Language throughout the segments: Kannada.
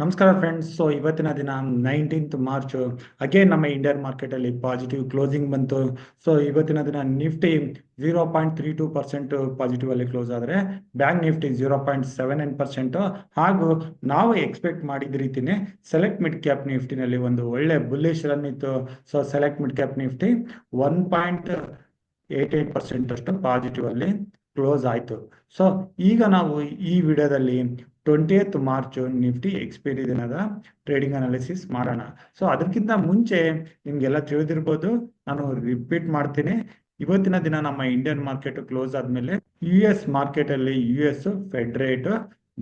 ನಮಸ್ಕಾರ ಫ್ರೆಂಡ್ಸ್. ಇವತ್ತಿನ ದಿನ 19th ಮಾರ್ಚ್. ಅಗೇನ್ ನಮ್ಮ ಇಂಡಿಯನ್ ಮಾರ್ಕೆಟ್ ಅಲ್ಲಿ ಪಾಸಿಟಿವ್ ಕ್ಲೋಸಿಂಗ್ ಬಂತು. ಇವತ್ತಿನ ದಿನ ನಿಫ್ಟಿ 0.32% ಪಾಸಿಟಿವ್ ಅಲ್ಲಿ ಕ್ಲೋಸ್ ಆದರೆ ಬ್ಯಾಂಕ್ ನಿಫ್ಟಿ 0.79%. ಹಾಗೂ ನಾವು ಎಕ್ಸ್ಪೆಕ್ಟ್ ಮಾಡಿದ ರೀತಿನೇ ಸೆಲೆಕ್ಟ್ ಮಿಡ್ ಕ್ಯಾಪ್ ನಿಫ್ಟಿನಲ್ಲಿ ಒಂದು ಒಳ್ಳೆ ಬುಲ್ಲಿಶ್ ರನ್ ಇತ್ತು. ಸೆಲೆಕ್ಟ್ ಮಿಡ್ ಕ್ಯಾಪ್ ನಿಫ್ಟಿ 1.88% ಅಷ್ಟು ಪಾಸಿಟಿವ್ ಅಲ್ಲಿ ಕ್ಲೋಸ್ ಆಯಿತು. ಈಗ ನಾವು ಈ ವಿಡಿಯೋದಲ್ಲಿ 20th ಮಾರ್ಚ್ ನಿಫ್ಟಿ ಎಕ್ಸ್ಪೈರಿ ದಿನದ ಟ್ರೇಡಿಂಗ್ ಅನಾಲಿಸಿಸ್ ಮಾಡೋಣ. ಅದಕ್ಕಿಂತ ಮುಂಚೆ ನಿಮ್ಗೆಲ್ಲ ತಿಳಿದಿರ್ಬೋದು, ನಾನು ರಿಪೀಟ್ ಮಾಡ್ತೀನಿ. ಇವತ್ತಿನ ದಿನ ನಮ್ಮ ಇಂಡಿಯನ್ ಮಾರ್ಕೆಟ್ ಕ್ಲೋಸ್ ಆದ್ಮೇಲೆ US ಮಾರ್ಕೆಟ್ ಅಲ್ಲಿ US ಫೆಡ್ ರೇಟ್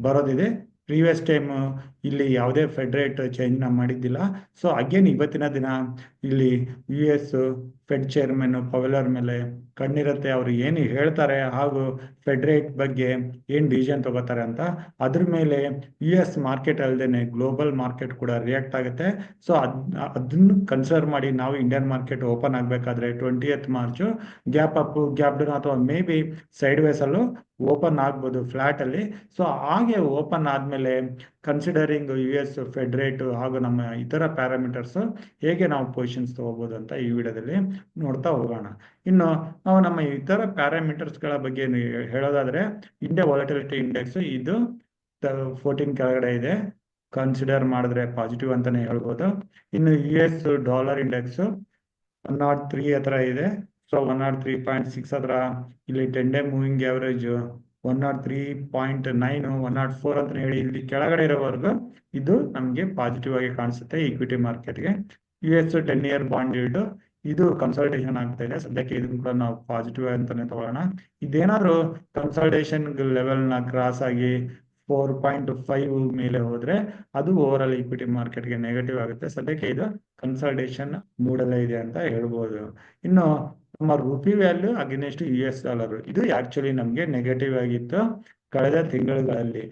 ಬರೋದಿದೆ. ಪ್ರೀವಿಯಸ್ ಟೈಮ್ ಇಲ್ಲಿ ಯಾವುದೇ ಫೆಡ್ ರೇಟ್ ಚೇಂಜ್ ಮಾಡಿದ್ದಿಲ್ಲ. ಅಗೇನ್ ಇವತ್ತಿನ ದಿನ ಇಲ್ಲಿ US ಫೆಡ್ ಚೇರ್ಮನ್ ಪವೆಲರ್ ಮೇಲೆ ಕಣ್ಣಿರುತ್ತೆ. ಅವರು ಏನು ಹೇಳ್ತಾರೆ ಹಾಗೂ ಫೆಡ್ ರೇಟ್ ಬಗ್ಗೆ ಏನು ಡಿಸಿಷನ್ ತಗೋತಾರೆ ಅಂತ, ಅದ್ರ ಮೇಲೆ US ಮಾರ್ಕೆಟ್ ಅಲ್ಲದೆ ಗ್ಲೋಬಲ್ ಮಾರ್ಕೆಟ್ ಕೂಡ ರಿಯಾಕ್ಟ್ ಆಗುತ್ತೆ. ಅದನ್ನು ಕನ್ಸಿಡರ್ ಮಾಡಿ ನಾವು ಇಂಡಿಯನ್ ಮಾರ್ಕೆಟ್ ಓಪನ್ ಆಗಬೇಕಾದ್ರೆ 20th March gap up, gap down ಅಥವಾ ಮೇ ಬಿ ಸೈಡ್ ವೇಸ್ ಅಲ್ಲೂ ಓಪನ್ ಆಗ್ಬೋದು ಫ್ಲಾಟ್ ಅಲ್ಲಿ. ಹಾಗೆ ಓಪನ್ ಆದ್ಮೇಲೆ ಕನ್ಸಿಡರಿಂಗ್ US ಫೆಡ್ ರೇಟ್ ಹಾಗೂ ನಮ್ಮ ಇತರ ಪ್ಯಾರಾಮೀಟರ್ಸ್ ಹೇಗೆ ನಾವು ಪೊಸಿಷನ್ಸ್ ತಗೋಬಹುದು ಅಂತ ಈ ವಿಡಿಯೋದಲ್ಲಿ ನೋಡ್ತಾ ಹೋಗೋಣ. ಇನ್ನು ನಾವು ನಮ್ಮ ಇತರ ಪ್ಯಾರಾಮೀಟರ್ಸ್ಗಳ ಬಗ್ಗೆ ಹೇಳೋದಾದ್ರೆ, ಇಂಡಿಯಾ ವಾಲಟಿಲಿಟಿ ಇಂಡೆಕ್ಸ್ ಇದು 14 ಕೆಳಗಡೆ ಇದೆ, ಕನ್ಸಿಡರ್ ಮಾಡಿದ್ರೆ ಪಾಸಿಟಿವ್ ಅಂತಾನೆ ಹೇಳ್ಬೋದು. ಇನ್ನು US ಡಾಲರ್ ಇಂಡೆಕ್ಸ್ 103 ಹತ್ರ ಇದೆ. 103.6 ಹತ್ರ ಇಲ್ಲಿ 10 ಡೇ ಮೂವಿಂಗ್ ಆವರೇಜ್ 103.9, 104 ಅಂತ ಹೇಳಿ ಇಲ್ಲಿ ಕೆಳಗಡೆ ಇರೋವರೆಗೂ ಇದು ನಮಗೆ ಪಾಸಿಟಿವ್ ಆಗಿ ಕಾಣಿಸುತ್ತೆ ಈಕ್ವಿಟಿ ಮಾರ್ಕೆಟ್ಗೆ. US 10 ಇಯರ್ ಬಾಂಡ್ ಈಲ್ಡ್ ಇದು ಕನ್ಸಲ್ಟೇಷನ್ ಆಗ್ತಾ ಇದೆ ಸದ್ಯಕ್ಕೆ. ಇದನ್ನು ಕೂಡ ನಾವು ಪಾಸಿಟಿವ್ ಅಂತಾನೆ ತಗೊಳ್ಳೋಣ. ಇದೇನಾದ್ರೂ ಕನ್ಸಲ್ಟೇಷನ್ ಲೆವೆಲ್ ನ ಕ್ರಾಸ್ ಆಗಿ 4.5 ಮೇಲೆ ಹೋದ್ರೆ ಅದು ಓವರ್ ಆಲ್ ಈಕ್ವಿಟಿ ಮಾರ್ಕೆಟ್ಗೆ ನೆಗೆಟಿವ್ ಆಗುತ್ತೆ. ಸದ್ಯಕ್ಕೆ ಇದು ಕನ್ಸಲ್ಟೇಷನ್ ಮೂಡಲ್ಲೇ ಇದೆ ಅಂತ ಹೇಳ್ಬೋದು. ಇನ್ನು ನಮ್ಮ rupee value against US dollar ಇದು ಆಕ್ಚುಲಿ ನಮಗೆ ನೆಗೆಟಿವ್ ಆಗಿತ್ತು ಕಳೆದ ತಿಂಗಳುಗಳಲ್ಲಿ.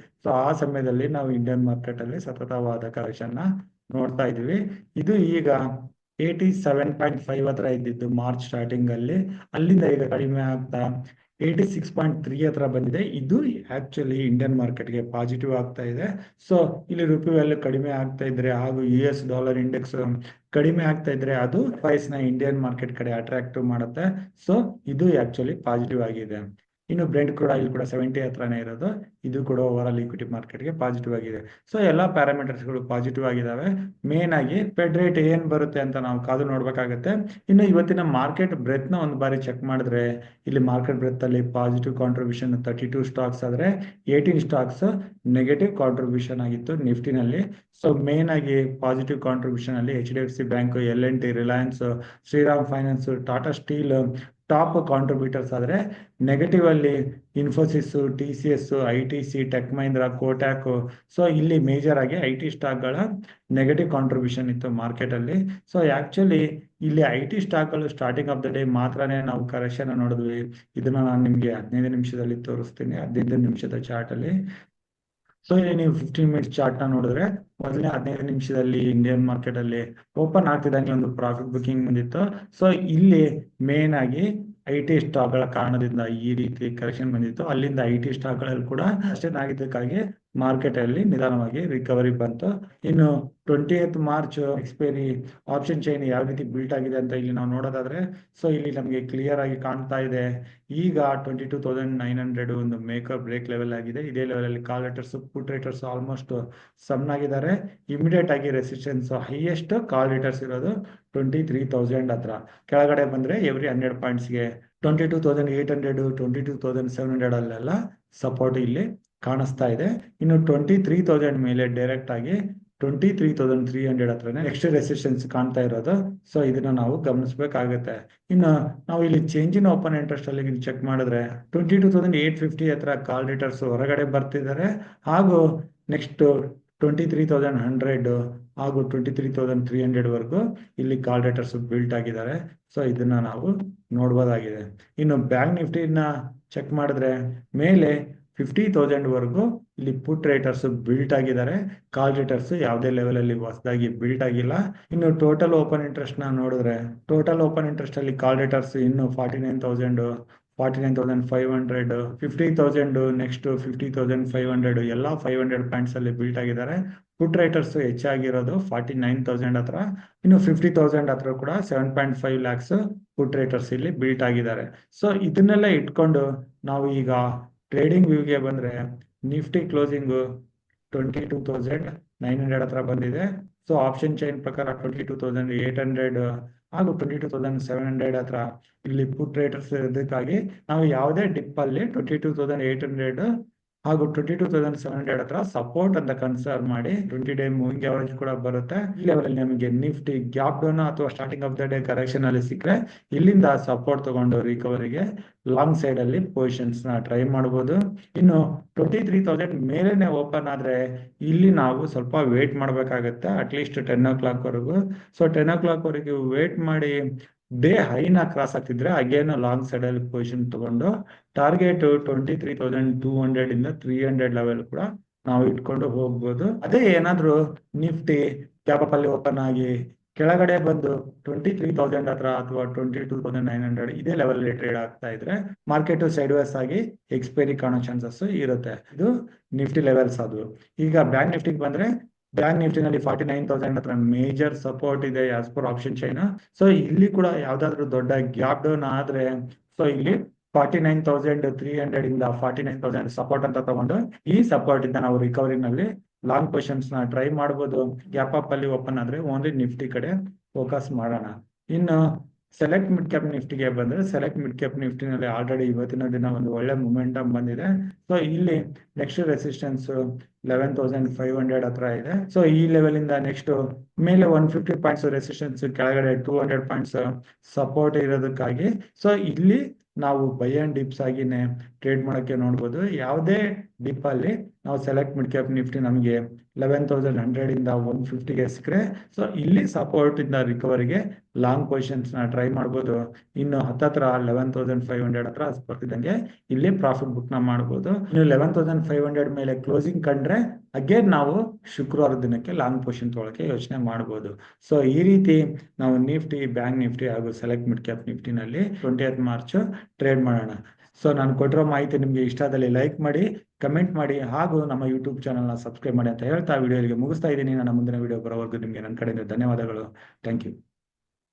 ಆ ಸಮಯದಲ್ಲಿ ನಾವು ಇಂಡಿಯನ್ ಮಾರ್ಕೆಟ್ ಅಲ್ಲಿ ಸತತವಾದ ಕರೆಕ್ಷನ್ ನೋಡ್ತಾ ಇದೀವಿ. ಇದು ಈಗ 87.5 ಹತ್ರ ಇದ್ದಿದ್ದು ಮಾರ್ಚ್ ಸ್ಟಾರ್ಟಿಂಗ್ ಅಲ್ಲಿ, ಅಲ್ಲಿಂದ ಈಗ ಕಡಿಮೆ ಆಗ್ತಾ 86.3 ಹತ್ರ ಬಂದಿದೆ. ಇದು ಆಕ್ಚುಲಿ ಇಂಡಿಯನ್ ಮಾರ್ಕೆಟ್ಗೆ ಪಾಸಿಟಿವ್ ಆಗ್ತಾ ಇದೆ. ಇಲ್ಲಿ ರುಪಿ ವ್ಯಾಲ್ಯೂ ಕಡಿಮೆ ಆಗ್ತಾ ಇದ್ರೆ ಹಾಗೂ US ಡಾಲರ್ ಇಂಡೆಕ್ಸ್ ಕಡಿಮೆ ಆಗ್ತಾ ಇದ್ರೆ ಅದು ಪ್ರೈಸ್ ನ ಇಂಡಿಯನ್ ಮಾರ್ಕೆಟ್ ಕಡೆ ಅಟ್ರಾಕ್ಟಿವ್ ಮಾಡುತ್ತೆ. ಇದು ಆಕ್ಚುಲಿ ಪಾಸಿಟಿವ್ ಆಗಿದೆ. ಇನ್ನು ಬ್ರೆಂಟ್ ಕ್ರೂಡ್ ಆಯಿಲ್ ಕೂಡ 70 ಹತ್ರನೇ ಇರೋದು, ಇದು ಕೂಡ ಓವರ್ ಆಲ್ ಈಕ್ವಿಟಿ ಮಾರ್ಕೆಟ್ಗೆ ಪಾಸಿಟಿವ್ ಆಗಿದೆ. ಎಲ್ಲಾ ಪ್ಯಾರಾಮೀಟರ್ಸ್ಗಳು ಪಾಸಿಟಿವ್ ಆಗಿದಾವೆ. ಮೇನ್ ಆಗಿ ಫೆಡ್ ರೇಟ್ ಏನ್ ಬರುತ್ತೆ ಅಂತ ನಾವು ಕಾದು ನೋಡ್ಬೇಕಾಗತ್ತೆ. ಇನ್ನು ಇವತ್ತಿನ ಮಾರ್ಕೆಟ್ ಬ್ರೆತ್ ನ ಒಂದು ಬಾರಿ ಚೆಕ್ ಮಾಡಿದ್ರೆ, ಇಲ್ಲಿ ಮಾರ್ಕೆಟ್ ಬ್ರೆತ್ ಅಲ್ಲಿ ಪಾಸಿಟಿವ್ ಕಾಂಟ್ರಿಬ್ಯೂಷನ್ 32 ಸ್ಟಾಕ್ಸ್ ಆದ್ರೆ 18 ಸ್ಟಾಕ್ಸ್ ನೆಗೆಟಿವ್ ಕಾಂಟ್ರಿಬ್ಯೂಷನ್ ಆಗಿತ್ತು ನಿಫ್ಟಿನಲ್ಲಿ. ಮೇನ್ ಆಗಿ ಪಾಸಿಟಿವ್ ಕಾಂಟ್ರಿಬ್ಯೂಷನ್ ಅಲ್ಲಿ HDFC bank, L&T, Reliance, Shriram finance, Tata steel top contributors ಆದ್ರೆ ನೆಗೆಟಿವ್ ಅಲ್ಲಿ Infosys, TCS, ITC, tech Mahindra, Kotak. ಇಲ್ಲಿ ಮೇಜರ್ ಆಗಿ IT ಸ್ಟಾಕ್ ಗಳ ನೆಗೆಟಿವ್ ಕಾಂಟ್ರಿಬ್ಯೂಷನ್ ಇತ್ತು ಮಾರ್ಕೆಟ್ ಅಲ್ಲಿ. ಆಕ್ಚುಲಿ ಇಲ್ಲಿ IT ಸ್ಟಾಕ್ ಗಳು ಸ್ಟಾರ್ಟಿಂಗ್ ಆಫ್ ದ ಡೇ ಮಾತ್ರನೇ ನಾವು ಕರೆಕ್ಷನ್ ನೋಡಿದ್ವಿ. ಇದನ್ನ ನಾನು ನಿಮ್ಗೆ 15 ನಿಮಿಷದಲ್ಲಿ ತೋರಿಸ್ತೀನಿ, 15 ನಿಮಿಷದ ಚಾರ್ಟ್ ಅಲ್ಲಿ. ಇಲ್ಲಿ ನೀವು 15 ಮಿನಿಟ್ಸ್ ಚಾರ್ಟ್ ನ ನೋಡಿದ್ರೆ, ಮೊದಲನೇ 15 ನಿಮಿಷದಲ್ಲಿ ಇಂಡಿಯನ್ ಮಾರ್ಕೆಟ್ ಅಲ್ಲಿ ಓಪನ್ ಆಗ್ತಿದ್ದಂಗೆ ಒಂದು ಪ್ರಾಫಿಟ್ ಬುಕಿಂಗ್ ಬಂದಿತ್ತು. ಇಲ್ಲಿ ಮೇನ್ ಆಗಿ IT ಸ್ಟಾಕ್ ಗಳ ಕಾರಣದಿಂದ ಈ ರೀತಿ ಕರೆಕ್ಷನ್ ಬಂದಿತ್ತು. ಅಲ್ಲಿಂದ IT ಸ್ಟಾಕ್ ಗಳಲ್ಲಿ ಕೂಡ ಅಷ್ಟೇ ಆಗಿದ್ದಕ್ಕಾಗಿ ಮಾರ್ಕೆಟ್ ಅಲ್ಲಿ ನಿಧಾನವಾಗಿ ರಿಕವರಿ ಬಂತು. ಇನ್ನು 20th March expiry option chain ಯಾವ ರೀತಿ ಬಿಲ್ಟ್ ಆಗಿದೆ ಅಂತ ಇಲ್ಲಿ ನಾವು ನೋಡೋದಾದ್ರೆ, ಇಲ್ಲಿ ನಮಗೆ ಕ್ಲಿಯರ್ ಆಗಿ ಕಾಣ್ತಾ ಇದೆ. ಈಗ 22,900 ಒಂದು ಮೇಕರ್ ಬ್ರೇಕ್ ಲೆವೆಲ್ ಆಗಿದೆ. ಇದೇ ಲೆವೆಲ್ ಅಲ್ಲಿ ಕಾಲ್ ರೇಟರ್ಸ್, ಪುಟ್ ರೇಟರ್ಸ್ ಆಲ್ಮೋಸ್ಟ್ ಸಮ್ ಆಗಿದ್ದಾರೆ. ಇಮಿಡಿಯೇಟ್ ಆಗಿ ರೆಸಿಸ್ಟೆನ್ಸ್ ಹೈಯೆಸ್ಟ್ ಕಾಲ್ ರೇಟರ್ಸ್ ಇರೋದು 23,000 ಹತ್ರ. ಕೆಳಗಡೆ ಬಂದ್ರೆ ಎವ್ರಿ 100 ಪಾಯಿಂಟ್ಸ್ಗೆ 22,800, 22,700 ಅಲ್ಲೆಲ್ಲ ಸಪೋರ್ಟ್ ಇಲ್ಲಿ ಕಾಣಿಸ್ತಾ ಇದೆ. ಇನ್ನು 23,000 ಮೇಲೆ ಡೈರೆಕ್ಟ್ ಆಗಿ 23,300 ಹತ್ರನೇ ನೆಕ್ಸ್ಟ್ ರೆಸಿಸ್ಟೆನ್ಸ್ ಕಾಣ್ತಾ ಇರೋದು. ಇದನ್ನ ನಾವು ಗಮನಿಸಬೇಕಾಗುತ್ತೆ. ಇನ್ನು ನಾವು ಇಲ್ಲಿ ಚೇಂಜ್ ಇನ್ ಓಪನ್ ಇಂಟ್ರೆಸ್ಟ್ ಅಲ್ಲಿ ಚೆಕ್ ಮಾಡಿದ್ರೆ 22,850 ಹತ್ರ ಕಾಲ್ ರೇಟರ್ಸ್ ಹೊರಗಡೆ ಬರ್ತಿದ್ದಾರೆ ಹಾಗೂ ನೆಕ್ಸ್ಟ್ 23,100 ಹಾಗೂ 23,300 ವರೆಗೂ ಇಲ್ಲಿ ಕಾಲ್ ರೇಟರ್ಸ್ ಬಿಲ್ಟ್ ಆಗಿದ್ದಾರೆ. ಇದನ್ನ ನಾವು ನೋಡ್ಬೋದಾಗಿದೆ. ಇನ್ನು ಬ್ಯಾಂಕ್ ನಿಫ್ಟಿನ ಚೆಕ್ ಮಾಡಿದ್ರೆ ಮೇಲೆ 50,000 ವರೆಗೂ ಇಲ್ಲಿ ಪುಟ್ ರೇಟರ್ಸ್ ಬಿಲ್ಟ್ ಆಗಿದ್ದಾರೆ. ಕಾಲ್ ರೇಟರ್ಸ್ ಯಾವುದೇ ಲೆವೆಲ್ ಅಲ್ಲಿ ಹೊಸದಾಗಿ ಬಿಲ್ಟ್ ಆಗಿಲ್ಲ. ಇನ್ನು ಟೋಟಲ್ ಓಪನ್ ಇಂಟ್ರೆಸ್ಟ್ ನ ನೋಡಿದ್ರೆ, ಟೋಟಲ್ ಓಪನ್ ಇಂಟ್ರೆಸ್ಟ್ ಅಲ್ಲಿ ಕಾಲ್ ರೇಟರ್ಸ್ ಇನ್ನು 49,000, 49,500, 50,000, ನೆಕ್ಸ್ಟ್ 50,500 ಎಲ್ಲ 500 ಪಾಯಿಂಟ್ಸ್ ಅಲ್ಲಿ ಬಿಲ್ಟ್ ಆಗಿದ್ದಾರೆ. ಪುಟ್ ರೈಟರ್ಸ್ ಹೆಚ್ಚಾಗಿರೋದು 49,000 ಹತ್ರ, ಇನ್ನು 50,000 ಹತ್ರ ಕೂಡ 7.5 lakhs ಪುಟ್ ರೈಟರ್ಸ್ ಇಲ್ಲಿ ಬಿಲ್ಟ್ ಆಗಿದ್ದಾರೆ. ಸೊ ಇದನ್ನೆಲ್ಲ ಇಟ್ಕೊಂಡು ನಾವು ಈಗ ಟ್ರೇಡಿಂಗ್ ವ್ಯೂಗೆ ಬಂದ್ರೆ ನಿಫ್ಟಿ ಕ್ಲೋಸಿಂಗ್ 22,900 ಹತ್ರ ಬಂದಿದೆ. ಸೊ ಆಪ್ಷನ್ ಚೈನ್ ಪ್ರಕಾರ 22,800 ಹಾಗೂ 22,700 ಹತ್ರ ಇಲ್ಲಿ ಪುಟ್ ರೇಟರ್ಸ್ ಇರೋದಕ್ಕಾಗಿ ನಾವು ಯಾವುದೇ ಡಿಪ್ ಅಲ್ಲಿ 22,800 ಹಾಗೂ 22,700 ಹತ್ರ ಸಪೋರ್ಟ್ ಅಂತ ಕನ್ಸಿಡರ್ ಮಾಡಿ 20-day ಮೂವಿಂಗ್ ಅವರೇಜ್ ಕೂಡ ಬರುತ್ತೆ. ಈ ಲೆವೆಲ್ ಅಲ್ಲಿ ನಮಗೆ ನಿಫ್ಟಿ ಗ್ಯಾಪ್ ಡೌನ್ ಅಥವಾ starting of the day correction ಅಲ್ಲಿ ಸಿಕ್ಕರೆ ಇಲ್ಲಿಂದ ಸಪೋರ್ಟ್ ತಗೊಂಡು ರಿಕವರಿಗೆ ಲಾಂಗ್ ಸೈಡ್ ಅಲ್ಲಿ ಪೊಸಿಷನ್ಸ್ ನ ಟ್ರೈ ಮಾಡಬಹುದು. ಇನ್ನು 23,000 ಮೇಲೆನೆ ಓಪನ್ ಆದ್ರೆ ಇಲ್ಲಿ ನಾವು ಸ್ವಲ್ಪ ವೇಟ್ ಮಾಡ್ಬೇಕಾಗತ್ತೆ, ಅಟ್ಲೀಸ್ಟ್ 10 o'clock ವರೆಗೂ. ಸೊ 10 o'clock ವರೆಗೂ ವೇಟ್ ಮಾಡಿ ಡೇ ಹೈನ ಕ್ರಾಸ್ ಆಗ್ತಿದ್ರೆ ಅಗೇನ್ ಲಾಂಗ್ ಸೈಡ್ ಅಲ್ಲಿ ಪೊಸಿಷನ್ ತಗೊಂಡು ಟಾರ್ಗೆಟ್ 23,200 ಇಂದ 300 ಲೆವೆಲ್ ಕೂಡ ನಾವು ಇಟ್ಕೊಂಡು ಹೋಗ್ಬೋದು. ಅದೇ ಏನಾದ್ರು ನಿಫ್ಟಿ ಗ್ಯಾಪ್ ಅಪ್ ಅಲ್ಲಿ ಓಪನ್ ಆಗಿ ಕೆಳಗಡೆ ಬಂದು 23,000 ಹತ್ರ ಅಥವಾ 22,900 ಇದೇ ಲೆವೆಲ್ ಟ್ರೇಡ್ ಆಗ್ತಾ ಇದ್ರೆ ಮಾರ್ಕೆಟ್ ಸೈಡ್ ವೇಸ್ ಆಗಿ ಎಕ್ಸ್ಪೈರಿ ಕಾಣೋ ಚಾನ್ಸಸ್ ಇರುತ್ತೆ. ಇದು ನಿಫ್ಟಿ ಲೆವೆಲ್ಸ್ ಅದು. ಈಗ ಬ್ಯಾಂಕ್ ನಿಫ್ಟಿಗೆ ಬಂದ್ರೆ ಬ್ಯಾಂಕ್ ನಿಫ್ಟಿನಲ್ಲಿ 49,000 ಹತ್ರ ಮೇಜರ್ ಸಪೋರ್ಟ್ ಇದೆ as per option chain. So ಇಲ್ಲಿ ಕೂಡ ಯಾವ್ದಾದ್ರು ದೊಡ್ಡ ಗ್ಯಾಪ್ ಡೌನ್ ಆದ್ರೆ ಸೊ ಇಲ್ಲಿ 49,300 ಇಂದ 49,000 ಸಪೋರ್ಟ್ ಅಂತ ತಗೊಂಡು ಈ ಸಪೋರ್ಟ್ ಇಂದ ನಾವು ರಿಕವರಿ ನಲ್ಲಿ ಲಾಂಗ್ ಪೊಸಿಷನ್ಸ್ ನ ಟ್ರೈ ಮಾಡಬಹುದು. ಗ್ಯಾಪ್ ಅಪ್ ಅಲ್ಲಿ ಓಪನ್ ಆದ್ರೆ ಓನ್ಲಿ ನಿಫ್ಟಿ ಕಡೆ ಫೋಕಸ್ ಮಾಡೋಣ. ಇನ್ನು ಸೆಲೆಕ್ಟ್ ಮಿಡ್ ಕ್ಯಾಪ್ ನಿಫ್ಟಿಗೆ ಬಂದ್ರೆ ಸೆಲೆಕ್ಟ್ ಮಿಡ್ ಕ್ಯಾಪ್ ನಿಫ್ಟಿನಲ್ಲಿ ಆಲ್ರೆಡಿ ಇವತ್ತಿನ ದಿನ ಒಂದು ಒಳ್ಳೆ ಮೊಮೆಂಟಮ್ ಬಂದಿದೆ. ಸೊ ಇಲ್ಲಿ ನೆಕ್ಸ್ಟ್ ರೆಸಿಸ್ಟೆನ್ಸ್ 11,500 ಹತ್ರ ಇದೆ. ಸೊ ಈ ಲೆವೆಲ್ ಇಂದ ನೆಕ್ಸ್ಟ್ ಮೇಲೆ 150 ಪಾಯಿಂಟ್ಸ್ ರೆಸಿಸ್ಟೆನ್ಸ್, ಕೆಳಗಡೆ 200 ಪಾಯಿಂಟ್ಸ್ ಸಪೋರ್ಟ್ ಇರೋದಕ್ಕಾಗಿ ಸೊ ಇಲ್ಲಿ ನಾವು ಬೈ ಅಂಡ್ ಡಿಪ್ಸ್ ಆಗಿನೇ ಟ್ರೇಡ್ ಮಾಡಕ್ಕೆ ನೋಡ್ಬೋದು. ಯಾವುದೇ ಡಿಪ್ ಅಲ್ಲಿ ನಾವು ಸೆಲೆಕ್ಟ್ ಮಿಡ್ ಕ್ಯಾಪ್ ನಿಫ್ಟಿ ನಮಗೆ 11,100 ಇಂದ 150ಗೆ ಸಿಕ್ಕರೆ ಸೊ ಇಲ್ಲಿ ಸಪೋರ್ಟ್ ಇಂದ ರಿಕವರಿಗೆ ಲಾಂಗ್ ಪೊಸಿಷನ್ಸ್ ನ ಟ್ರೈ ಮಾಡ್ಬೋದು. ಇನ್ನು ಹತ್ತತ್ರ 11,500 ಹತ್ರ ಬರ್ತಿದ್ದಂಗೆ ಇಲ್ಲಿ ಪ್ರಾಫಿಟ್ ಬುಕ್ ನ ಮಾಡ್ಬೋದು. ಇನ್ನು 11,500 ಮೇಲೆ ಕ್ಲೋಸಿಂಗ್ ಕಂಡ್ರೆ ಅಗೇನ್ ನಾವು ಶುಕ್ರವಾರ ದಿನಕ್ಕೆ ಲಾಂಗ್ ಪೊಸಿಷನ್ ತೊಗೊಳಕ್ಕೆ ಯೋಚನೆ ಮಾಡಬಹುದು. ಸೊ ಈ ರೀತಿ ನಾವು ನಿಫ್ಟಿ, ಬ್ಯಾಂಕ್ ನಿಫ್ಟಿ ಹಾಗೂ ಸೆಲೆಕ್ಟ್ ಮಿಡ್ ಕ್ಯಾಪ್ ನಿಫ್ಟಿನಲ್ಲಿ 20th ಮಾರ್ಚ್ ಟ್ರೇಡ್ ಮಾಡೋಣ. ಸೊ ನಾನು ಕೊಟ್ಟಿರೋ ಮಾಹಿತಿ ನಿಮಗೆ ಇಷ್ಟ ಆದಲ್ಲಿ ಲೈಕ್ ಮಾಡಿ, ಕಮೆಂಟ್ ಮಾಡಿ ಹಾಗೂ ನಮ್ಮ ಯೂಟ್ಯೂಬ್ ಚಾನಲ್ ನ ಸಬ್ಸ್ಕ್ರೈಬ್ ಮಾಡಿ ಅಂತ ಹೇಳ್ತಾ ವಿಡಿಯೋ ಇಲ್ಲಿಗೆ ಮುಗಿಸ್ತಾ ಇದ್ದೀನಿ. ನನ್ನ ಮುಂದಿನ ವಿಡಿಯೋ ಬರೋವರೆಗೂ ನಿಮಗೆ ನನ್ನ ಕಡೆಯಿಂದ ಧನ್ಯವಾದಗಳು. Thank you.